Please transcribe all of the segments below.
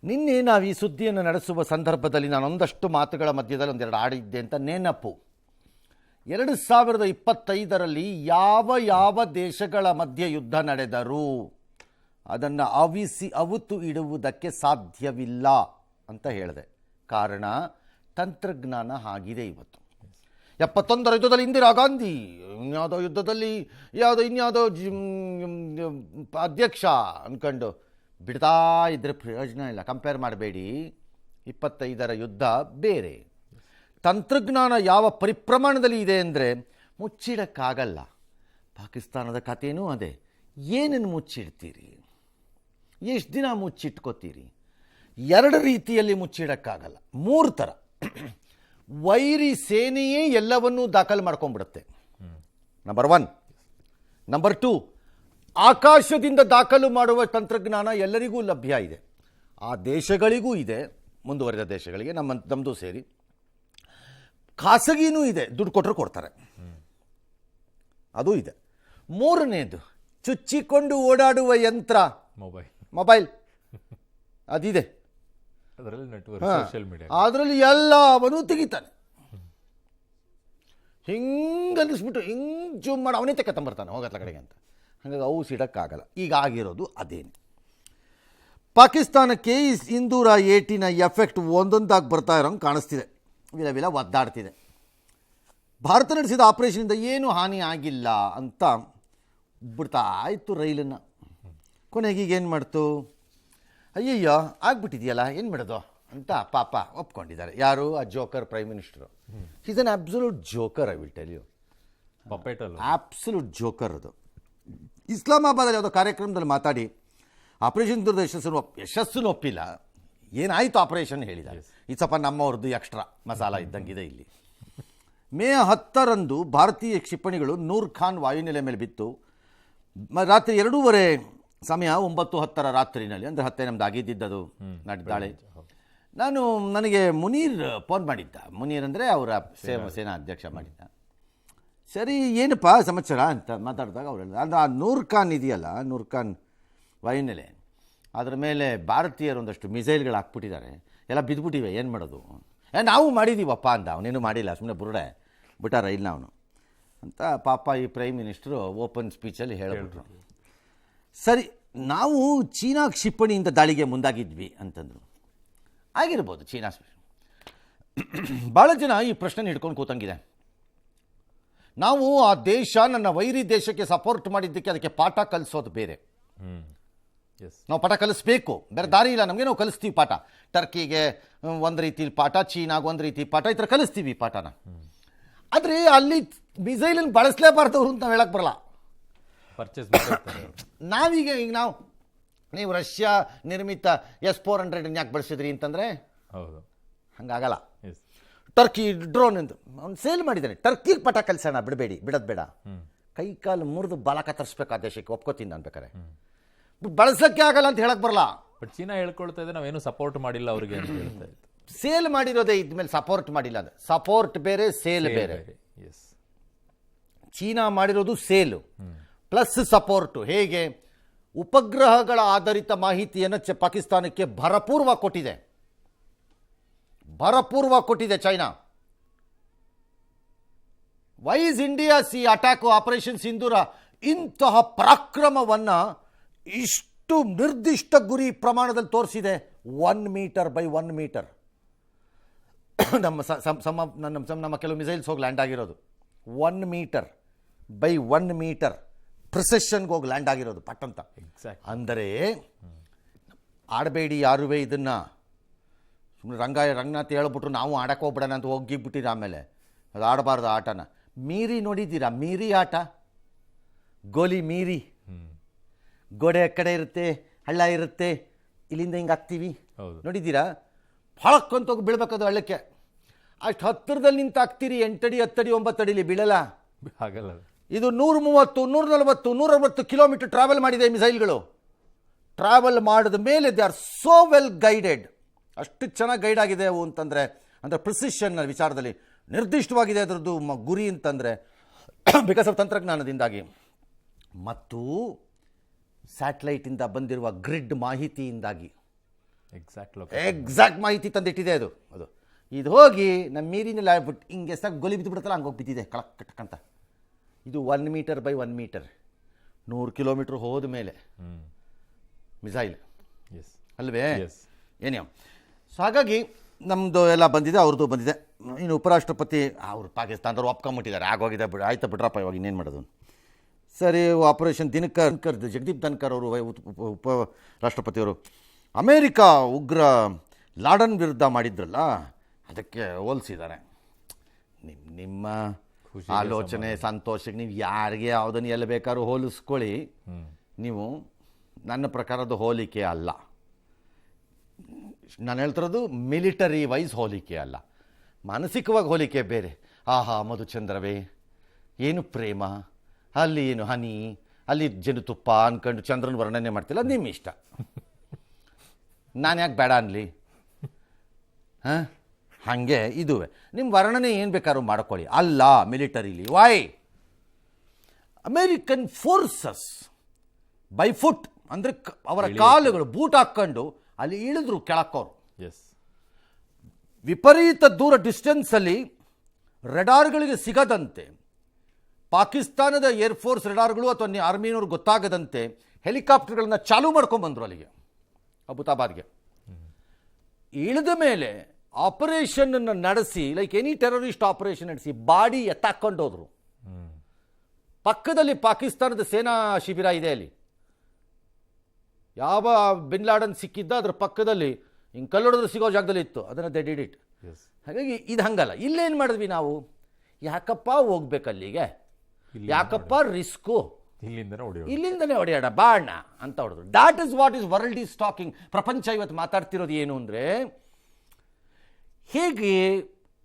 ನಿನ್ನೆ ನಾವು ಈ ಸುದ್ದಿಯನ್ನು ನಡೆಸುವ ಸಂದರ್ಭದಲ್ಲಿ ನಾನೊಂದಷ್ಟು ಮಾತುಗಳ ಮಧ್ಯದಲ್ಲಿ ಒಂದೆರಡು ಆಡಿದ್ದೆ ಅಂತ ನೆನಪು. 2025ರಲ್ಲಿ ಯಾವ ದೇಶಗಳ ಮಧ್ಯೆ ಯುದ್ಧ ನಡೆದರೂ ಅದನ್ನು ಅವತು ಇಡುವುದಕ್ಕೆ ಸಾಧ್ಯವಿಲ್ಲ ಅಂತ ಹೇಳಿದೆ. ಕಾರಣ ತಂತ್ರಜ್ಞಾನ ಆಗಿದೆ. ಇವತ್ತು 71ರ ಯುದ್ಧದಲ್ಲಿ ಇಂದಿರಾ ಗಾಂಧಿ ಇನ್ಯಾವುದೋ ಯುದ್ಧದಲ್ಲಿ ಇನ್ಯಾವುದೋ ಅಧ್ಯಕ್ಷ ಅಂದ್ಕೊಂಡು ಬಿಡ್ತಾ ಇದ್ದರೆ ಪ್ರಯೋಜನ ಇಲ್ಲ. ಕಂಪೇರ್ ಮಾಡಬೇಡಿ. 25ರ ಯುದ್ಧ ಬೇರೆ. ತಂತ್ರಜ್ಞಾನ ಯಾವ ಪರಿಪ್ರಮಾಣದಲ್ಲಿ ಇದೆ ಅಂದರೆ ಮುಚ್ಚಿಡಕ್ಕಾಗಲ್ಲ. ಪಾಕಿಸ್ತಾನದ ಕಥೆಯೂ ಅದೇ. ಏನನ್ನು ಮುಚ್ಚಿಡ್ತೀರಿ? ಎಷ್ಟು ದಿನ ಮುಚ್ಚಿಟ್ಕೋತೀರಿ? 2 ರೀತಿಯಲ್ಲಿ ಮುಚ್ಚಿಡಕ್ಕಾಗಲ್ಲ. 3 ಥರ. ವೈರಿ ಸೇನೆಯೇ ಎಲ್ಲವನ್ನೂ ದಾಖಲು ಮಾಡ್ಕೊಂಡ್ಬಿಡುತ್ತೆ, ನಂಬರ್ 1. ನಂಬರ್ 2, ಆಕಾಶದಿಂದ ದಾಖಲು ಮಾಡುವ ತಂತ್ರಜ್ಞಾನ ಎಲ್ಲರಿಗೂ ಲಭ್ಯ ಇದೆ. ಆ ದೇಶಗಳಿಗೂ ಇದೆ, ಮುಂದುವರೆದ ದೇಶಗಳಿಗೆ, ನಮ್ಮದು ಸೇರಿ. ಖಾಸಗಿನೂ ಇದೆ, ದುಡ್ಡು ಕೊಟ್ಟರು ಕೊಡ್ತಾರೆ, ಅದು ಇದೆ. 3ನೇದು ಚುಚ್ಚಿಕೊಂಡು ಓಡಾಡುವ ಯಂತ್ರ, ಮೊಬೈಲ್ ಅದಿದೆ. ಅದರಲ್ಲಿ ಎಲ್ಲವನ್ನೂ ತೆಗಿತಾನೆ. ಹಿಂಗನ್ನಿಸ್ಬಿಟ್ಟು ಹಿಂಗೆ ಜೂಮ್ ಮಾಡಿ ಅವನೇ ತೆಕ್ಕಂಬರ್ತಾನೆ ಹೋಗತ್ಲ ಕಡೆಗೆ ಅಂತ. ಹಾಗಾಗಿ ಅವು ಸಿಡಕ್ಕಾಗಲ್ಲ. ಈಗ ಆಗಿರೋದು ಅದೇನು. ಪಾಕಿಸ್ತಾನಕ್ಕೆ ಈ ಸಿಂಧೂರ ಏಟಿನ ಎಫೆಕ್ಟ್ ಒಂದೊಂದಾಗಿ ಬರ್ತಾ ಇರೋಂಗೆ ಕಾಣಿಸ್ತಿದೆ. ವಿಲ ಒದ್ದಾಡ್ತಿದೆ. ಭಾರತ ನಡೆಸಿದ ಆಪರೇಷನಿಂದ ಏನೂ ಹಾನಿ ಆಗಿಲ್ಲ ಅಂತ ಬಿಡ್ತಾ ಇತ್ತು ರೈಲನ್ನು. ಕೊನೆಗೆ ಈಗ ಏನು ಮಾಡ್ತು? ಅಯ್ಯಯ್ಯೋ ಆಗ್ಬಿಟ್ಟಿದೆಯಲ್ಲ, ಏನು ಮಾಡೋದು ಅಂತ ಪಾಪ ಒಪ್ಕೊಂಡಿದ್ದಾರೆ. ಯಾರು? ಆ joker prime minister. Is an absolute joker, I will tell you. Absolute joker ಅದು. ಇಸ್ಲಾಮಾಬಾದಲ್ಲಿ ಯಾವುದೋ ಕಾರ್ಯಕ್ರಮದಲ್ಲಿ ಮಾತಾಡಿ ಆಪರೇಷನ್ ದುರ್ದ ಯಶಸ್ಸನ್ನು ಒಪ್ಪಿಲ್ಲ. ಏನಾಯಿತು ಆಪರೇಷನ್ ಹೇಳಿದ್ದಾರೆ. ಇದು ಸ್ವಲ್ಪ ನಮ್ಮವ್ರದ್ದು ಎಕ್ಸ್ಟ್ರಾ ಮಸಾಲ ಇದ್ದಂಗಿದೆ ಇಲ್ಲಿ. ಮೇ 10ರಂದು ಭಾರತೀಯ ಕ್ಷಿಪಣಿಗಳು ನೂರ್ ಖಾನ್ ವಾಯುನೆಲೆ ಮೇಲೆ ಬಿತ್ತು. ರಾತ್ರಿ 2:30 ಸಮಯ, 9:10 ರಾತ್ರಿನಲ್ಲಿ, ಅಂದರೆ 10 ನಮ್ದು ಆಗಿದ್ದದು ನಡೆದಾಳೆ. ನನಗೆ ಮುನೀರ್ ಫೋನ್ ಮಾಡಿದ್ದ. ಮುನೀರ್ ಅಂದರೆ ಅವರ ಸೇನಾ ಅಧ್ಯಕ್ಷ ಮಾಡಿದ್ದ. ಸರಿ ಏನಪ್ಪ ಸಮಾಚಾರ ಅಂತ ಮಾತಾಡಿದಾಗ ಅವ್ರು ಹೇಳಿದ್ರು, ಅದು ಆ ನೂರ್ ಖಾನ್ ಇದೆಯಲ್ಲ, ನೂರ್ ಖಾನ್ ವಾಯುನೆಲೆ, ಅದರ ಮೇಲೆ ಭಾರತೀಯರು ಒಂದಷ್ಟು ಮಿಸೈಲ್ಗಳು ಹಾಕ್ಬಿಟ್ಟಿದ್ದಾರೆ, ಎಲ್ಲ ಬಿದ್ದುಬಿಟ್ಟಿವೆ, ಏನು ಮಾಡೋದು? ನಾವು ಮಾಡಿದ್ದೀವಪ್ಪ ಅಂದ. ಅವನೇನು ಮಾಡಿಲ್ಲ, ಸುಮ್ಮನೆ ಬುರುಡೆ ಬಿಟ್ಟ ರೈಲ್ನ ಅವನು ಅಂತ ಪಾಪ ಈ ಪ್ರೈಮ್ ಮಿನಿಸ್ಟರು ಓಪನ್ ಸ್ಪೀಚಲ್ಲಿ ಹೇಳಿಬಿಟ್ರು. ಸರಿ, ನಾವು ಚೀನಾ ಕ್ಷಿಪಣಿಯಿಂದ ದಾಳಿಗೆ ಮುಂದಾಗಿದ್ವಿ ಅಂತಂದರು. ಆಗಿರ್ಬೋದು, ಚೀನಾ. ಭಾಳ ಜನ ಈ ಪ್ರಶ್ನೆ ಹಿಡ್ಕೊಂಡು ಕೂತಂಗಿದೆ. ನಾವು ಆ ದೇಶ, ನನ್ನ ವೈರಿ ದೇಶಕ್ಕೆ ಸಪೋರ್ಟ್ ಮಾಡಿದ್ದಕ್ಕೆ ಅದಕ್ಕೆ ಪಾಠ ಕಲಿಸೋದು ಬೇರೆ. ನಾವು ಪಾಠ ಕಲಿಸ್ಬೇಕು, ಬೇರೆ ದಾರಿ ಇಲ್ಲ ನಮಗೆ. ನಾವು ಕಲಿಸ್ತೀವಿ ಪಾಠ. ಟರ್ಕಿಗೆ ಒಂದು ರೀತಿ ಪಾಠ, ಚೀನಾಗ ಒಂದು ರೀತಿ ಪಾಠ, ಈ ಥರ ಕಲಿಸ್ತೀವಿ ಪಾಠನ. ಆದರೆ ಅಲ್ಲಿ ಮಿಸೈಲನ್ನು ಬಳಸಲೇಬಾರ್ದವ್ರು ಅಂತ ನಾವು ಹೇಳಕ್ಕೆ ಬರಲ್ಲ. ನಾವೀಗ ನೀವು ರಷ್ಯಾ ನಿರ್ಮಿತ S-400 ಯಾಕೆ ಬಳಸಿದ್ರಿ ಅಂತಂದರೆ ಹಂಗಾಗಲ್ಲ. ಟರ್ಕಿ ಡ್ರೋನ್ ಅಂತ ಅವ್ನು ಸೇಲ್ ಮಾಡಿದ್ದಾನೆ. ಟರ್ಕಿಗೆ ಪಾಠ ಕಲಿಸೋಣ, ಬಿಡೋದು ಬೇಡ. ಕೈ ಕಾಲು ಮುರಿದು ಬಾಲ ಕತ್ತರಿಸ್ಬೇಕು ಆ ದೇಶಕ್ಕೆ, ಒಪ್ಕೋತೀನಿ ನಾನು ಬೇಕಾರೆ. ಬಳಸೋಕ್ಕೆ ಆಗಲ್ಲ ಅಂತ ಹೇಳಕ್ಕೆ ಬರಲ್ಲ. ಬಟ್ ಚೀನಾ ಹೇಳ್ಕೊಳ್ತಾ ಇದೆ ನಾವೇನು ಸಪೋರ್ಟ್ ಮಾಡಿಲ್ಲ ಅವ್ರಿಗೆ ಅಂತ ಹೇಳ್ತಾ ಇತ್ತು. ಸೇಲ್ ಮಾಡಿರೋದೇ ಇದ್ಮೇಲೆ ಸಪೋರ್ಟ್ ಮಾಡಿಲ್ಲ. ಅದು ಸಪೋರ್ಟ್ ಬೇರೆ, ಸೇಲ್ ಬೇರೆ. ಚೀನಾ ಮಾಡಿರೋದು ಸೇಲು ಪ್ಲಸ್ ಸಪೋರ್ಟು. ಹೇಗೆ? ಉಪಗ್ರಹಗಳ ಆಧಾರಿತ ಮಾಹಿತಿಯನ್ನು ಪಾಕಿಸ್ತಾನಕ್ಕೆ ಭರಪೂರ್ವ ಕೊಟ್ಟಿದೆ ಚೈನಾ. ವೈ ಇಸ್ ಇಂಡಿಯಾ ಸಿ ಅಟ್ಯಾಕ್ ಆಪರೇಷನ್ ಸಿಂಧೂರ? ಇಂತಹ ಪರಾಕ್ರಮವನ್ನು ಇಷ್ಟು ನಿರ್ದಿಷ್ಟ ಗುರಿ ಪ್ರಮಾಣದಲ್ಲಿ ತೋರಿಸಿದೆ. 1 ಮೀಟರ್ ಬೈ 1 ಮೀಟರ್. ನಮ್ಮ ಕೆಲವು ಮಿಸೈಲ್ಸ್ ಹೋಗಿ ಲ್ಯಾಂಡ್ ಆಗಿರೋದು 1 ಮೀಟರ್ ಬೈ 1 ಮೀಟರ್ ಪ್ರಿಸೆಷನ್ಗೆ ಹೋಗಿ ಲ್ಯಾಂಡ್ ಆಗಿರೋದು ಪಟ್ಟಂತ. ಅಂದರೆ ಆಡಬೇಡಿ ಯಾರುವೇ ಇದನ್ನು. ಸುಮ್ಮನೆ ರಂಗನಾಥ್ ಹೇಳ್ಬಿಟ್ರು ನಾವು ಆಡಕ್ಕೆ ಹೋಗ್ಬಿಡೋಣ ಅಂತ ಹೋಗಿಬಿಟ್ಟಿರ. ಆಮೇಲೆ ಅದು ಆಡಬಾರ್ದು ಆಟನ. ಮೀರಿ ನೋಡಿದ್ದೀರಾ? ಮೀರಿ ಆಟ, ಗೋಲಿ ಮೀರಿ. ಗೋಡೆ ಕಡೆ ಇರುತ್ತೆ, ಹಳ್ಳ ಇರುತ್ತೆ, ಇಲ್ಲಿಂದ ಹಿಂಗೆ ಹಾಕ್ತೀವಿ, ನೋಡಿದ್ದೀರಾ? ಹೊಳಕ್ಕಂತ ಹೋಗಿ ಬೀಳ್ಬೇಕದು ಹಳ್ಳಕ್ಕೆ. ಅಷ್ಟು ಹತ್ತಿರದಲ್ಲಿ ನಿಂತು ಹಾಕ್ತೀರಿ. 8 ಅಡಿ 10 ಅಡಿ 9 ಅಡಿಲಿ ಬೀಳಲ್ಲ, ಆಗಲ್ಲ. ಇದು 130 140 160 ಕಿಲೋಮೀಟರ್ ಟ್ರಾವೆಲ್ ಮಾಡಿದೆ ಮಿಸೈಲ್ಗಳು. ಟ್ರಾವೆಲ್ ಮಾಡಿದ ಮೇಲೆ they are so well guided. ಅಷ್ಟು ಚೆನ್ನಾಗಿ ಗೈಡ್ ಆಗಿದೆ ಅವು ಅಂತಂದರೆ, ಅಂದರೆ ಪ್ರಿಸಿಷನ್ ವಿಚಾರದಲ್ಲಿ ನಿರ್ದಿಷ್ಟವಾಗಿದೆ ಅದರದ್ದು ಗುರಿ ಅಂತಂದರೆ, ಬಿಕಾಸ್ ಆಫ್ ತಂತ್ರಜ್ಞಾನದಿಂದಾಗಿ. ಮತ್ತು ಸ್ಯಾಟಲೈಟಿಂದ ಬಂದಿರುವ ಗ್ರಿಡ್ ಮಾಹಿತಿಯಿಂದಾಗಿ ಎಕ್ಸಾಕ್ಟ್ ಮಾಹಿತಿ ತಂದಿಟ್ಟಿದೆ ಅದು ಅದು ಇದು ಹೋಗಿ ನಮ್ಮ ನೀರಿನೆಲ್ಲ ಬಿಟ್ಟು ಹಿಂಗೆ ಎಷ್ಟಾಗಿ ಗೊಲಿ ಬಿದ್ದು ಬಿಡುತ್ತಲ್ಲ ಹಂಗೆ ಹೋಗಿ ಬಿದ್ದಿದೆ ಕಟಕ್ಕಂತ. ಇದು 1 ಮೀಟರ್ ಬೈ 1 ಮೀಟರ್ 100 ಕಿಲೋಮೀಟ್ರ್ ಹೋದ ಮೇಲೆ ಮಿಸೈಲ್ ಅಲ್ವೇ ಏನೇ. ಸೊ ಹಾಗಾಗಿ ನಮ್ಮದು ಎಲ್ಲ ಬಂದಿದೆ, ಅವ್ರದ್ದು ಬಂದಿದೆ. ಇನ್ನು ಉಪರಾಷ್ಟ್ರಪತಿ ಅವರು ಪಾಕಿಸ್ತಾನದವ್ರು ಒಪ್ಕೊಂಬಿಟ್ಟಿದ್ದಾರೆ, ಆಗೋಗಿದೆ ಬಿಡು, ಆಯ್ತಾ ಬಿಡ್ರಪ್ಪ, ಇವಾಗ ಇನ್ನೇನು ಮಾಡೋದು. ಸರಿ, ಆಪರೇಷನ್ ದಿನಕರ್ ಜಗದೀಪ್ ಧನ್ಕರ್ ಅವರು ಉಪ ರಾಷ್ಟ್ರಪತಿಯವರು ಅಮೇರಿಕಾ ಉಗ್ರ ಲಾಡನ್ ವಿರುದ್ಧ ಮಾಡಿದ್ರಲ್ಲ ಅದಕ್ಕೆ ಹೋಲಿಸಿದ್ದಾರೆ. ನಿಮ್ಮ ಆಲೋಚನೆ ಸಂತೋಷಕ್ಕೆ ನೀವು ಯಾರಿಗೆ ಯಾವುದನ್ನು ಎಲ್ಲಿ ಬೇಕಾದ್ರೂ ಹೋಲಿಸ್ಕೊಳ್ಳಿ, ನೀವು ನನ್ನ ಪ್ರಕಾರದ ಹೋಲಿಕೆ ಅಲ್ಲ. ನಾನು ಹೇಳ್ತಿರೋದು ಮಿಲಿಟರಿ ವೈಸ್ ಹೋಲಿಕೆ ಅಲ್ಲ, ಮಾನಸಿಕವಾಗಿ ಹೋಲಿಕೆ ಬೇರೆ. ಆಹಾ ಮಧುಚಂದ್ರವೇ ಏನು ಪ್ರೇಮ, ಅಲ್ಲಿ ಏನು ಹನಿ, ಅಲ್ಲಿ ಜೇನುತುಪ್ಪ ಅಂದ್ಕೊಂಡು ಚಂದ್ರನ ವರ್ಣನೆ ಮಾಡ್ತಿಲ್ಲ, ಅದು ನಿಮ್ಮ ಇಷ್ಟ. ನಾನು ಯಾಕೆ ಬೇಡ ಅನ್ನಲಿ? ಹಾಂ, ಹಾಗೆ ಇದುವೆ ನಿಮ್ಮ ವರ್ಣನೆ ಏನು ಬೇಕಾದ್ರೂ ಮಾಡ್ಕೊಳ್ಳಿ. ಅಲ್ಲ ಮಿಲಿಟರಿಲಿ why American forces by foot ಅಂದರೆ ಅವರ ಕಾಲುಗಳು ಬೂಟ್ ಹಾಕ್ಕೊಂಡು ಅಲ್ಲಿ ಇಳಿದ್ರು ಕೆಳಕ್ಕವರು. ವಿಪರೀತ ದೂರ ಡಿಸ್ಟೆನ್ಸಲ್ಲಿ ರೆಡಾರ್ಗಳಿಗೆ ಸಿಗದಂತೆ, ಪಾಕಿಸ್ತಾನದ ಏರ್ಫೋರ್ಸ್ ರೆಡಾರ್ಗಳು ಅಥವಾ ಆರ್ಮಿನವ್ರು ಗೊತ್ತಾಗದಂತೆ ಹೆಲಿಕಾಪ್ಟರ್ಗಳನ್ನ ಚಾಲೂ ಮಾಡ್ಕೊಂಡ್ಬಂದರು ಅಲ್ಲಿಗೆ ಅಬುತಾಬಾದ್ಗೆ. ಇಳಿದ ಮೇಲೆ ಆಪರೇಷನನ್ನು ನಡೆಸಿ, ಲೈಕ್ ಎನಿ ಟೆರರಿಸ್ಟ್ ಆಪರೇಷನ್ ನಡೆಸಿ ಬಾಡಿ ಎತ್ತಾಕೊಂಡು ಹೋದ್ರು. ಪಕ್ಕದಲ್ಲಿ ಪಾಕಿಸ್ತಾನದ ಸೇನಾ ಶಿಬಿರ ಇದೆ, ಅಲ್ಲಿ ಯಾವ ಬಿನ್ ಲಾಡನ್ ಸಿಕ್ಕಿದ್ದ ಅದ್ರ ಪಕ್ಕದಲ್ಲಿ ಹಿಂಗೆ ಕಲ್ಲೊಡೆದ್ರೆ ಸಿಗೋ ಜಾಗದಲ್ಲಿ ಇತ್ತು, ಅದನ್ನು ದೇ ಡಿಡ್ ಇಟ್. ಹಾಗಾಗಿ ಇದು ಹಂಗಲ್ಲ. ಇಲ್ಲೇನು ಮಾಡಿದ್ವಿ ನಾವು, ಯಾಕಪ್ಪ ಹೋಗ್ಬೇಕು ಅಲ್ಲಿಗೆ, ಯಾಕಪ್ಪ ರಿಸ್ಕು, ಇಲ್ಲಿಂದನೇ ಹೊಡೆಯೋಣ ಬಾಣ ಅಂತ ಹೊಡೆದ್ರು. That is what is world is talking. ಪ್ರಪಂಚ ಇವತ್ತು ಮಾತಾಡ್ತಿರೋದು ಏನು ಅಂದರೆ, ಹೇಗೆ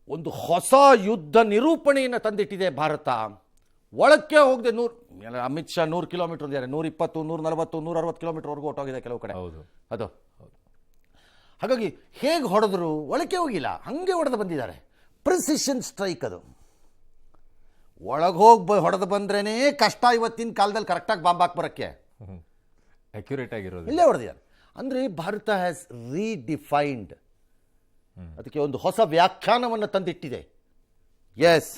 ಒಂದು ಹೊಸ ಯುದ್ಧ ನಿರೂಪಣೆಯನ್ನು ತಂದಿಟ್ಟಿದೆ ಭಾರತ. ಒಳಕ್ಕೆ ಹೋಗದೆ ಅಮಿತ್ ಶಾ 100 ಕಿಲೋಮೀಟರ್ ಅಂದಿದ್ದಾರೆ, 120, 140, 160 ಕಿಲೋಮೀಟರ್ವರೆಗೂ ಹೊಟ್ಟೋಗಿದೆ ಕೆಲವು ಕಡೆ. ಅದು ಹಾಗಾಗಿ ಹೇಗೆ ಹೊಡೆದ್ರು, ಒಳಕ್ಕೆ ಹೋಗಿಲ್ಲ, ಹಾಗೆ ಹೊಡೆದು ಬಂದಿದ್ದಾರೆ. ಪ್ರಿಸಿಷನ್ ಸ್ಟ್ರೈಕ್ ಅದು. ಒಳಗೆ ಹೋಗಿ ಹೊಡೆದು ಬಂದ್ರೇ ಕಷ್ಟ ಇವತ್ತಿನ ಕಾಲದಲ್ಲಿ ಕರೆಕ್ಟಾಗಿ ಬಾಂಬ್ ಹಾಕಿ ಬರೋಕ್ಕೆ. ಅಕ್ಯುರೇಟ್ ಆಗಿರೋದು ಇಲ್ಲೇ ಹೊಡೆದಿದ್ದಾರೆ. ಅಂದರೆ ಭಾರತ ಹ್ಯಾಸ್ ರೀಡಿಫೈನ್ಡ್, ಅದಕ್ಕೆ ಒಂದು ಹೊಸ ವ್ಯಾಖ್ಯಾನವನ್ನು ತಂದಿಟ್ಟಿದೆ. ಎಸ್.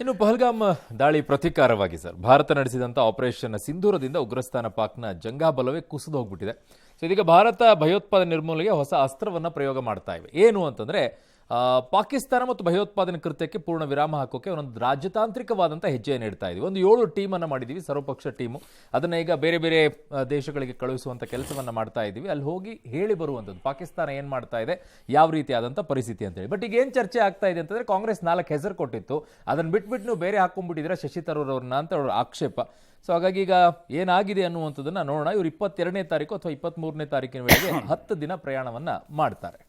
ಇನ್ನು ಪಹಲ್ಗಾಮ್ ದಾಳಿ ಪ್ರತೀಕಾರವಾಗಿ ಸರ್, ಭಾರತ ನಡೆಸಿದಂಥ ಆಪರೇಷನ್ ಸಿಂಧೂರದಿಂದ ಉಗ್ರಸ್ಥಾನ ಪಾಕ್ನ ಜಂಗಾಬಲವೇ ಕುಸಿದು ಹೋಗ್ಬಿಟ್ಟಿದೆ. ಸೊ ಇದೀಗ ಭಾರತ ಭಯೋತ್ಪಾದನೆ ನಿರ್ಮೂಲನೆಗೆ ಹೊಸ ಅಸ್ತ್ರವನ್ನು ಪ್ರಯೋಗ ಮಾಡ್ತಾ ಇವೆ. ಏನು ಅಂತಂದ್ರೆ, ಪಾಕಿಸ್ತಾನ ಮತ್ತು ಭಯೋತ್ಪಾದನೆ ಕೃತ್ಯಕ್ಕೆ ಪೂರ್ಣ ವಿರಾಮ ಹಾಕೋಕೆ ಒಂದೊಂದು ರಾಜತಾಂತ್ರಿಕವಾದಂಥ ಹೆಜ್ಜೆಯನ್ನು ಇಡ್ತಾ ಇದ್ವಿ. ಒಂದು 7 ಟೀಮನ್ನು ಮಾಡಿದ್ದೀವಿ, ಸರ್ವಪಕ್ಷ ಟೀಮು. ಅದನ್ನು ಈಗ ಬೇರೆ ಬೇರೆ ದೇಶಗಳಿಗೆ ಕಳುಹಿಸುವಂಥ ಕೆಲಸವನ್ನು ಮಾಡ್ತಾ ಇದ್ದೀವಿ. ಅಲ್ಲಿ ಹೋಗಿ ಹೇಳಿ ಬರುವಂಥದ್ದು ಪಾಕಿಸ್ತಾನ ಏನು ಮಾಡ್ತಾ ಇದೆ, ಯಾವ ರೀತಿಯಾದಂಥ ಪರಿಸ್ಥಿತಿ ಅಂತೇಳಿ. ಬಟ್ ಈಗ ಏನು ಚರ್ಚೆ ಆಗ್ತಾ ಇದೆ ಅಂತಂದರೆ, ಕಾಂಗ್ರೆಸ್ 4 ಹೆಸರು ಕೊಟ್ಟಿತ್ತು, ಅದನ್ನು ಬಿಟ್ಬಿಟ್ಟು ನೀವು ಬೇರೆ ಹಾಕೊಂಡ್ಬಿಟ್ಟಿದ್ರೆ ಶಶಿ ತರೂರ್ ಅವ್ರನ್ನ ಅಂತ ಅವ್ರ ಆಕ್ಷೇಪ. ಸೊ ಹಾಗಾಗಿ ಈಗ ಏನಾಗಿದೆ ಅನ್ನುವಂಥದ್ದನ್ನು ನೋಡೋಣ. ಇವರು 22ನೇ ತಾರೀಕು ಅಥವಾ 23ನೇ ತಾರೀಕಿನ ವೇಳೆಗೆ 10 ದಿನ ಪ್ರಯಾಣವನ್ನು ಮಾಡ್ತಾರೆ.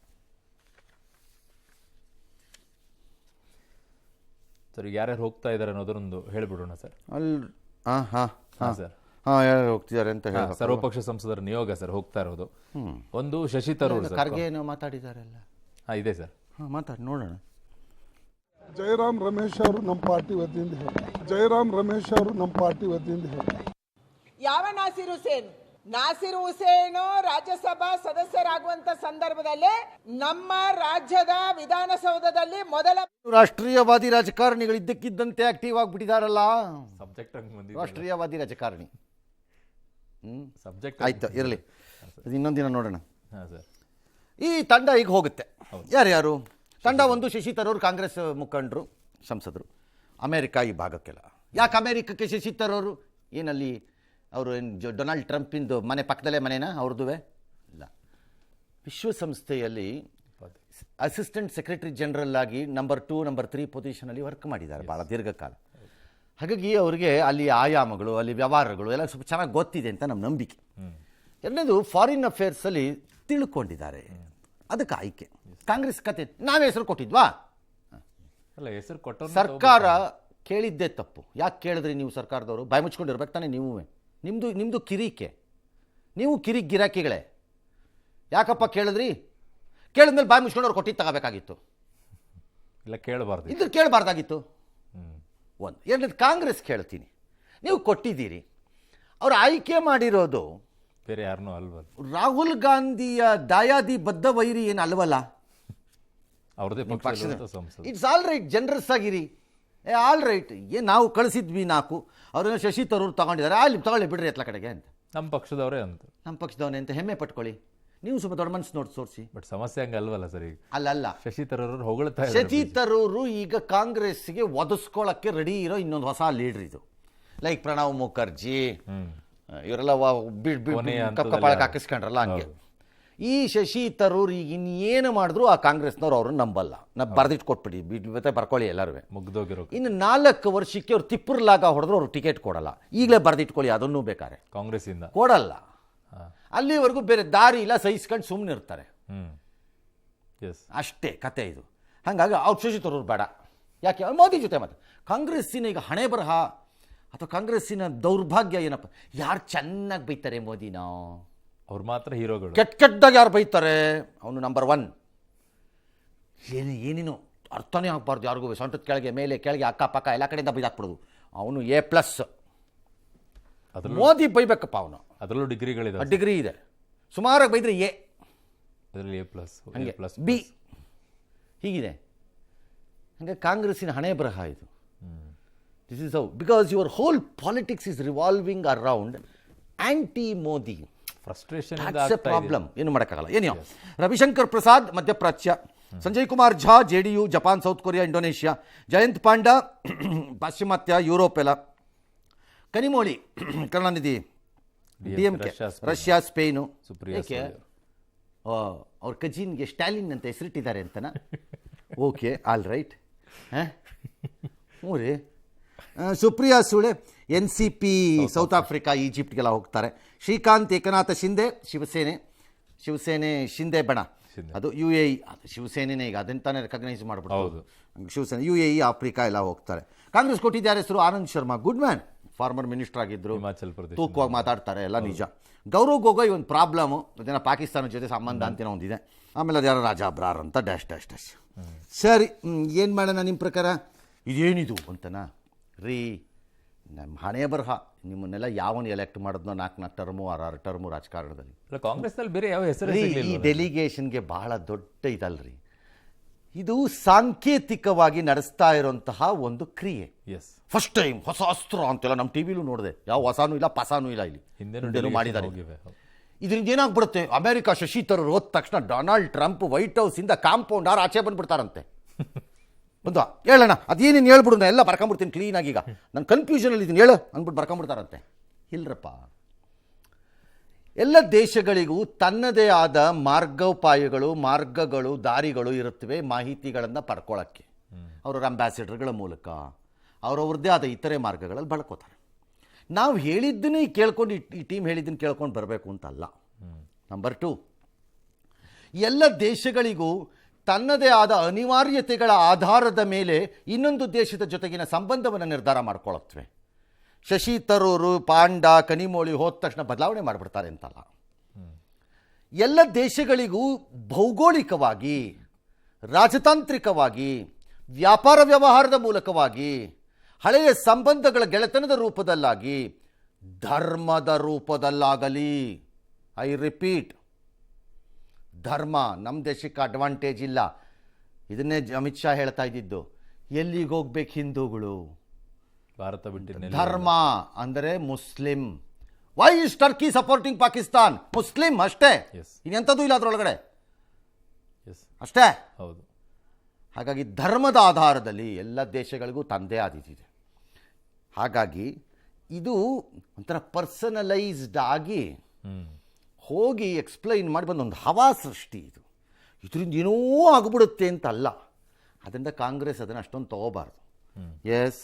ಸರ್, ಯಾರ್ಯಾರು ಹೋಗ್ತಾ ಇದ್ದಾರೆ ಅನ್ನೋದೊಂದು ಹೇಳ್ಬಿಡೋಣ ಸರ್. ಸರ್ ಯಾರು ಹೋಗ್ತಿದ್ದಾರೆ ಅಂತ ಹೇಳಿ ಸರ್ವಪಕ್ಷ ಸಂಸದರ ನಿಯೋಗ ಸರ್ ಹೋಗ್ತಾ ಇರೋದು. ಒಂದು ಶಶಿ ತರೂರ್ ಖರ್ಗೆ ಮಾತಾಡಿದಾರಲ್ಲ, ಇದೆ ಸರ್, ಮಾತಾಡಿ ನೋಡೋಣ. ಜಯರಾಮ್ ರಮೇಶ್ ಅವರು ನಮ್ಮ ಪಾರ್ಟಿ ವತಿಯಿಂದ ಹೇಳಿ, ಜಯರಾಮ್ ರಮೇಶ್ ಅವರು ನಮ್ಮ ಪಾರ್ಟಿ ವತಿಯಿಂದ ಹೇಳಿ. ಯಾವ ನಾಸಿರ್ ಹುಸೇನ್ ರಾಜ್ಯಸಭಾ ಸದಸ್ಯರಾಗುವಂತ ಸಂದರ್ಭದಲ್ಲಿ ನಮ್ಮ ರಾಜ್ಯದ ವಿಧಾನಸೌಧದಲ್ಲಿ ಮೊದಲ ರಾಷ್ಟ್ರೀಯವಾದಿ ರಾಜಕಾರಣಿಗಳು ಇದ್ದಕ್ಕಿದ್ದಂತೆ ಆಕ್ಟಿವ್ ಆಗಿಬಿಟ್ಟಿದಾರಲ್ಲ. ಸಬ್ಜೆಕ್ಟ್ ರಾಷ್ಟ್ರೀಯವಾದಿ ರಾಜಕಾರಣಿ. ಸಬ್ಜೆಕ್ಟ್ ಆಯ್ತು, ಇರಲಿ, ಇನ್ನೊಂದಿನ ನೋಡೋಣ. ಈ ತಂಡ ಈಗ ಹೋಗುತ್ತೆ. ಯಾರ್ಯಾರು ತಂಡ? ಒಂದು ಶಶಿ ತರೂರ್, ಕಾಂಗ್ರೆಸ್ ಮುಖಂಡರು, ಸಂಸದರು. ಅಮೇರಿಕಾ ಈ ಭಾಗಕ್ಕೆಲ್ಲ. ಯಾಕೆ ಅಮೇರಿಕಕ್ಕೆ ಶಶಿ ತರೂರು? ಏನಲ್ಲಿ ಅವರು ಏನು ಡೊನಾಲ್ಡ್ ಟ್ರಂಪಿಂದು ಮನೆ ಪಕ್ಕದಲ್ಲೇ ಮನೆನಾ ಅವ್ರದ್ದುವೆ? ಇಲ್ಲ. ವಿಶ್ವಸಂಸ್ಥೆಯಲ್ಲಿ ಅಸಿಸ್ಟೆಂಟ್ ಸೆಕ್ರೆಟರಿ ಜನರಲ್ ಆಗಿ ನಂಬರ್ 2, ನಂಬರ್ 3 ಪೊಸಿಷನಲ್ಲಿ ವರ್ಕ್ ಮಾಡಿದ್ದಾರೆ ಭಾಳ ದೀರ್ಘಕಾಲ. ಹಾಗಾಗಿ ಅವರಿಗೆ ಅಲ್ಲಿ ಆಯಾಮಗಳು, ಅಲ್ಲಿ ವ್ಯವಹಾರಗಳು ಎಲ್ಲ ಸ್ವಲ್ಪ ಚೆನ್ನಾಗಿ ಗೊತ್ತಿದೆ ಅಂತ ನಮ್ಮ ನಂಬಿಕೆ. ಎರಡನೇದು, ಫಾರಿನ್ ಅಫೇರ್ಸಲ್ಲಿ ತಿಳ್ಕೊಂಡಿದ್ದಾರೆ, ಅದಕ್ಕೆ ಆಯ್ಕೆ. ಕಾಂಗ್ರೆಸ್ ಕತೆ ನಾವೇ ಹೆಸರು ಕೊಟ್ಟಿದ್ವಾ? ಅಲ್ಲ, ಹೆಸರು ಕೊಟ್ಟು ಸರ್ಕಾರ ಕೇಳಿದ್ದೇ ತಪ್ಪು. ಯಾಕೆ ಕೇಳಿದ್ರಿ ನೀವು? ಸರ್ಕಾರದವರು ಬಾಯಿ ಮುಚ್ಕೊಂಡಿರ್ಬೇಕು ತಾನೇ. ನಿಮ್ಮದು ಕಿರಿಕೆ, ನೀವು ಕಿರಿಕ್ ಗಿರಾಕಿಗಳೇ. ಯಾಕಪ್ಪ ಕೇಳಿದ್ರಿ? ಕೇಳಿದ್ಮೇಲೆ ಬಾಯಿ ಮುಚ್ಕೊಂಡವ್ರು ಕೊಟ್ಟಿದ್ದು ತಗೋಬೇಕಾಗಿತ್ತು, ಇಲ್ಲ ಕೇಳಬಾರ್ದು, ಇದ್ರ ಕೇಳಬಾರ್ದಾಗಿತ್ತು. ಒಂದು. ಎರಡನೇದು, ಕಾಂಗ್ರೆಸ್ ಕೇಳ್ತೀನಿ, ನೀವು ಕೊಟ್ಟಿದ್ದೀರಿ. ಅವರು ಆಯ್ಕೆ ಮಾಡಿರೋದು ಬೇರೆ ಯಾರನ್ನೂ ಅಲ್ವಲ್ಲ. ರಾಹುಲ್ ಗಾಂಧಿಯ ದಾಯಾದಿ ಬದ್ಧ ವೈರಿ ಏನು ಅಲ್ವಲ್ಲ. ಅವ್ರದೇ ಪಕ್ಷದ ಸಂಸದ. ಇಟ್ಸ್ ಆಲ್ ರೈಟ್, ಜನರಸ್ ಆಗಿರಿ. ಆಲ್ ರೈಟ್, ಏನು ನಾವು ಕಳಿಸಿದ್ವಿ 4, ಅವ್ರನ್ನ ಶಶಿ ತರೂರ್ ತಗೊಂಡಿದ್ದಾರೆ, ಅಲ್ಲಿ ತಗೊಳ್ಳಿ ಬಿಡ್ರಿ ಎತ್ಲ ಕಡೆಗೆ ಅಂತ. ನಮ್ಮ ಪಕ್ಷದವರೇ ಅಂತ, ನಮ್ಮ ಪಕ್ಷದವನೇ ಅಂತ ಹೆಮ್ಮೆ ಪಟ್ಕೊಳ್ಳಿ. ನೀವು ಸ್ವಲ್ಪ ದೊಡ್ಡ ಮನಸ್ಸು ನೋಡಿ ತೋರಿಸಿ. ಬಟ್ ಸಮಸ್ಯೆ ಹಂಗೆ ಅಲ್ವಲ್ಲ ಸರ್. ಈಗ ಅಲ್ಲಲ್ಲ, ಶಶಿ ತರೂರ್ ಹೊಗಳ್ತಾ ಶಶಿ ತರೂರು ಈಗ ಕಾಂಗ್ರೆಸ್ಗೆ ಒದಿಸ್ಕೊಳ್ಳೋಕ್ಕೆ ರೆಡಿ ಇರೋ ಇನ್ನೊಂದು ಹೊಸ ಲೀಡ್ರ್ ಇದು. ಲೈಕ್ ಪ್ರಣವ್ ಮುಖರ್ಜಿ ಇವರೆಲ್ಲ ಕಪ್ಪಳಕ್ಕೆ ಹಾಕಿಸ್ಕೊಂಡ್ರಲ್ಲ ಹಂಗೆ. ಈ ಶಶಿ ತರೂರ್ ಈಗ ಇನ್ನೇನು ಮಾಡಿದ್ರು ಆ ಕಾಂಗ್ರೆಸ್ನವ್ರು ಅವ್ರನ್ನ ನಂಬಲ್ಲ. ಬರೆದಿಟ್ಟು ಕೊಟ್ಬಿಡಿ, ಮತ್ತೆ ಬರ್ಕೊಳ್ಳಿ ಎಲ್ಲರೂ. ಮುಗ್ದೋಗಿರೋ ಇನ್ನು 4 ವರ್ಷಕ್ಕೆ ಅವ್ರು ತಿಪ್ಪರ್ಲಾಗ ಹೊಡೆದ್ರು ಅವ್ರು ಟಿಕೆಟ್ ಕೊಡಲ್ಲ. ಈಗಲೇ ಬರೆದಿಟ್ಕೊಳ್ಳಿ, ಅದನ್ನೂ ಬೇಕಾರೆ ಕಾಂಗ್ರೆಸ್ ಇಂದ ಕೊಡಲ್ಲ. ಅಲ್ಲಿವರೆಗೂ ಬೇರೆ ದಾರಿ ಇಲ್ಲ, ಸಹಿಸ್ಕೊಂಡು ಸುಮ್ಮನೆ ಇರ್ತಾರೆ. ಅಷ್ಟೇ ಕತೆ ಇದು. ಹಾಗಾಗಿ ಅವ್ರು ಶಶಿ ತರೂರ್ ಬೇಡ. ಯಾಕೆ? ಅವ್ರು ಮೋದಿ ಜೊತೆ ಮತ್ತೆ ಕಾಂಗ್ರೆಸ್ಸಿನ ಈಗ ಹಣೆ ಬರಹ ಅಥವಾ ಕಾಂಗ್ರೆಸ್ಸಿನ ದೌರ್ಭಾಗ್ಯ ಏನಪ್ಪ, ಯಾರು ಚೆನ್ನಾಗಿ ಬೈತಾರೆ ಮೋದಿನ, ಅವ್ರು ಮಾತ್ರ ಹೀರೋಗಳು. ಕೆಟ್ಟದಾಗ ಯಾರು ಬೈತಾರೆ, ಅವನು ನಂಬರ್ 1. ಏನೇನು ಅರ್ಥನೇ ಆಗಬಾರ್ದು ಯಾರಿಗೂ, ಸೊಂಟದ ಕೆಳಗೆ ಮೇಲೆ ಕೆಳಗೆ ಅಕ್ಕಪಕ್ಕ ಎಲ್ಲ ಕಡೆಯಿಂದ ಬೈದಾಕ್ಬಿಡೋದು. ಅವನು A+. ಮೋದಿ ಬೈಬೇಕಪ್ಪ, ಅವನು ಅದರಲ್ಲೂ ಡಿಗ್ರಿಗಳಿದೆ, ಡಿಗ್ರಿ ಇದೆ, ಸುಮಾರಾಗಿ ಬೈದ್ರೆ A, ಅದರಲ್ಲಿ A+, B ಹೀಗಿದೆ. ಹಾಗೆ ಕಾಂಗ್ರೆಸ್ಸಿನ ಹಣೆ ಬರಹ ಇದು. This is how, because your whole politics is revolving around anti Modi. Frustration problem, ಏನು ಮಾಡೋಕ್ಕಾಗಲ್ಲ. ಏನೋ ರವಿಶಂಕರ್ ಪ್ರಸಾದ್ ಮಧ್ಯಪ್ರಾಚ್ಯ, Sanjay Kumar Jha JDU Japan, South Korea, Indonesia, Jayant Panda ಪಾಶ್ಚಿಮಾತ್ಯ ಯುರೋಪ್ ಎಲ್ಲ, Kanimozhi Karunanidhi DMK Russia, Spain. ಏಕೆ ಅವ್ರ ಕಜಿನ್ಗೆ ಸ್ಟಾಲಿನ್ ಅಂತ ಹೆಸರಿಟ್ಟಿದ್ದಾರೆ ಅಂತನಾ? Okay, all right. ಹ್ಞೂ ರೀ. Supriya Sule NCP South Africa, ಈಜಿಪ್ಟ್ಗೆಲ್ಲ ಹೋಗ್ತಾರೆ. ಶ್ರೀಕಾಂತ್ ಏಕನಾಥ ಶಿಂದೆ ಶಿವಸೇನೆ ಶಿಂದೆ ಬಣ, ಅದು UAE, ಅದು ಶಿವಸೇನೆನೇ ಈಗ ಅದನ್ನು ರೆಕಗ್ನೈಸ್ ಮಾಡಿಬಿಡ್ಬೋದು. ಶಿವಸೇನೆ UAE ಆಫ್ರಿಕಾ ಎಲ್ಲ ಹೋಗ್ತಾರೆ. ಕಾಂಗ್ರೆಸ್ ಕೊಟ್ಟಿದ್ದಾರೆ ಹೆಸರು Anand Sharma, good man, farmer minister ಆಗಿದ್ದರು, ಹಿಮಾಚಲ್ ಪ್ರದೇಶ, ತೂಕವಾಗಿ ಮಾತಾಡ್ತಾರೆ, ಎಲ್ಲ ನಿಜ. ಗೌರವ್ ಗೊಗೊಯ್ ಒಂದು ಪ್ರಾಬ್ಲಮು, ಅದೇನೋ ಪಾಕಿಸ್ತಾನದ ಜೊತೆ ಸಂಬಂಧ ಅಂತೇನೋ ಒಂದಿದೆ. ಆಮೇಲೆ ಅದು ಯಾರೋ ರಾಜಾ ಬ್ರಾರ್ ಅಂತ ಡ್ಯಾಶ್. ಸರಿ, ಏನು ಮಾಡೋಣ ನಿಮ್ಮ ಪ್ರಕಾರ? ಇದೇನಿದು ಅಂತನಾ ರೀ? ನಮ್ಮ ಹಣೆ ಬರಹ. ನಿಮ್ಮನ್ನೆಲ್ಲ ಯಾವನು ಎಲೆಕ್ಟ್ ಮಾಡಿದ್ನೋ 4 ಟರ್ಮು 6 ಟರ್ಮು ರಾಜಕಾರಣದಲ್ಲಿ. ಕಾಂಗ್ರೆಸ್ನಲ್ಲಿ ಬೇರೆ ಯಾವ ಹೆಸರು ಈ ಡೆಲಿಗೇಷನ್ಗೆ ಬಹಳ ದೊಡ್ಡ ಇದಲ್ರಿ ಇದು. ಸಾಂಕೇತಿಕವಾಗಿ ನಡೆಸ್ತಾ ಇರೋಂತಹ ಒಂದು ಕ್ರಿಯೆ. ಫಸ್ಟ್ ಟೈಮ್ ಹೊಸ ಅಸ್ತ್ರ ಅಂತೆಲ್ಲ ನಮ್ಮ ಟಿವಿಲೂ ನೋಡಿದೆ. ಯಾವ ಹೊಸಾನೂ ಇಲ್ಲ, ಪಸಾನೂ ಇಲ್ಲ, ಇಲ್ಲಿ ಹಿಂದೆನೂ ಮಾಡಿದ್ದಾರೆ. ಇದರಿಂದ ಏನಾಗ್ಬಿಡುತ್ತೆ, ಅಮೆರಿಕ ಶಶಿ ತರೂರ್ ಹೋದ ತಕ್ಷಣ ಡೊನಾಲ್ಡ್ ಟ್ರಂಪ್ ವೈಟ್ ಹೌಸಿಂದ ಕಾಂಪೌಂಡ್ ಆಚೆ ಬಂದ್ಬಿಡ್ತಾರಂತೆ. ಬಂದು ಹೇಳೋಣ, ಅದೇನೇನು ಹೇಳ್ಬಿಡು, ನಾನು ಎಲ್ಲ ಬರ್ಕೊಂಬಿಡ್ತೀನಿ ಕ್ಲೀನಾಗಿ. ಈಗ ನಾನು ಕನ್ಫ್ಯೂಷನಲ್ಲಿ ಇದನ್ನು ಹೇಳು ಅಂದ್ಬಿಟ್ಟು ಬರ್ಕೊಂಬಿಡ್ತಾರಂತೆ. ಇಲ್ಲರಪ್ಪ, ಎಲ್ಲ ದೇಶಗಳಿಗೂ ತನ್ನದೇ ಆದ ಮಾರ್ಗಗಳು ದಾರಿಗಳು ಇರುತ್ತವೆ ಮಾಹಿತಿಗಳನ್ನು ಪಡ್ಕೊಳ್ಳೋಕ್ಕೆ. ಅವರ ಅಂಬ್ಯಾಸಿಡರ್ಗಳ ಮೂಲಕ ಅವರವ್ರದ್ದೇ ಆದ ಇತರೆ ಮಾರ್ಗಗಳಲ್ಲಿ ಬಳಕೋತಾರೆ. ನಾವು ಹೇಳಿದ್ದನ್ನೇ ಕೇಳ್ಕೊಂಡು ಈ ಟೀಮ್ ಹೇಳಿದ್ದನ್ನು ಕೇಳ್ಕೊಂಡು ಬರಬೇಕು ಅಂತಲ್ಲ. ನಂಬರ್ 2, ಎಲ್ಲ ದೇಶಗಳಿಗೂ ತನ್ನದೇ ಆದ ಅನಿವಾರ್ಯತೆಗಳ ಆಧಾರದ ಮೇಲೆ ಇನ್ನೊಂದು ದೇಶದ ಜೊತೆಗಿನ ಸಂಬಂಧವನ್ನು ನಿರ್ಧಾರ ಮಾಡ್ಕೊಳ್ಳುತ್ತವೆ. ಶಶಿ ತರೂರು, ಪಾಂಡಾ, ಕನಿಮೋಳಿ ಹೋದ ತಕ್ಷಣ ಬದಲಾವಣೆ ಮಾಡಿಬಿಡ್ತಾರೆ ಅಂತಲ್ಲ. ಎಲ್ಲ ದೇಶಗಳಿಗೂ ಭೌಗೋಳಿಕವಾಗಿ, ರಾಜತಾಂತ್ರಿಕವಾಗಿ, ವ್ಯಾಪಾರ ವ್ಯವಹಾರದ ಮೂಲಕವಾಗಿ, ಹಳೆಯ ಸಂಬಂಧಗಳ ಗೆಳೆತನದ ರೂಪದಲ್ಲಾಗಿ, ಧರ್ಮದ ರೂಪದಲ್ಲಾಗಲಿ, ಐ ರಿಪೀಟ್, ಧರ್ಮ ನಮ್ಮ ದೇಶಕ್ಕೆ ಅಡ್ವಾಂಟೇಜ್ ಇಲ್ಲ. ಇದನ್ನೇ ಅಮಿತ್ ಶಾ ಹೇಳ್ತಾ ಇದ್ದಿದ್ದು. ಎಲ್ಲಿಗೆ ಹೋಗ್ಬೇಕು ಹಿಂದೂಗಳು? ಭಾರತ ಬಿಟ್ಟು ಧರ್ಮ ಅಂದರೆ Muslim. Why is Turkey supporting Pakistan? Muslim ಅಷ್ಟೇ, ಇನ್ನೆಂಥದ್ದು ಇಲ್ಲ ಅದರೊಳಗಡೆ, ಅಷ್ಟೇ. ಹೌದು. ಹಾಗಾಗಿ ಧರ್ಮದ ಆಧಾರದಲ್ಲಿ ಎಲ್ಲ ದೇಶಗಳಿಗೂ ತಂದೆ ಆದಿದೆ. ಹಾಗಾಗಿ ಇದು ಒಂಥರ ಪರ್ಸನಲೈಸ್ಡ್ ಆಗಿ ಹೋಗಿ ಎಕ್ಸ್ಪ್ಲೈನ್ ಮಾಡಿ ಬಂದೊಂದು ಹವಾ ಸೃಷ್ಟಿ. ಇದರಿಂದ ಏನೋ ಆಗ್ಬಿಡುತ್ತೆ ಅಂತ ಅಲ್ಲ. ಅದರಿಂದ ಕಾಂಗ್ರೆಸ್ ಅದನ್ನು ಅಷ್ಟೊಂದು ತಗೋಬಾರ್ದು. ಎಸ್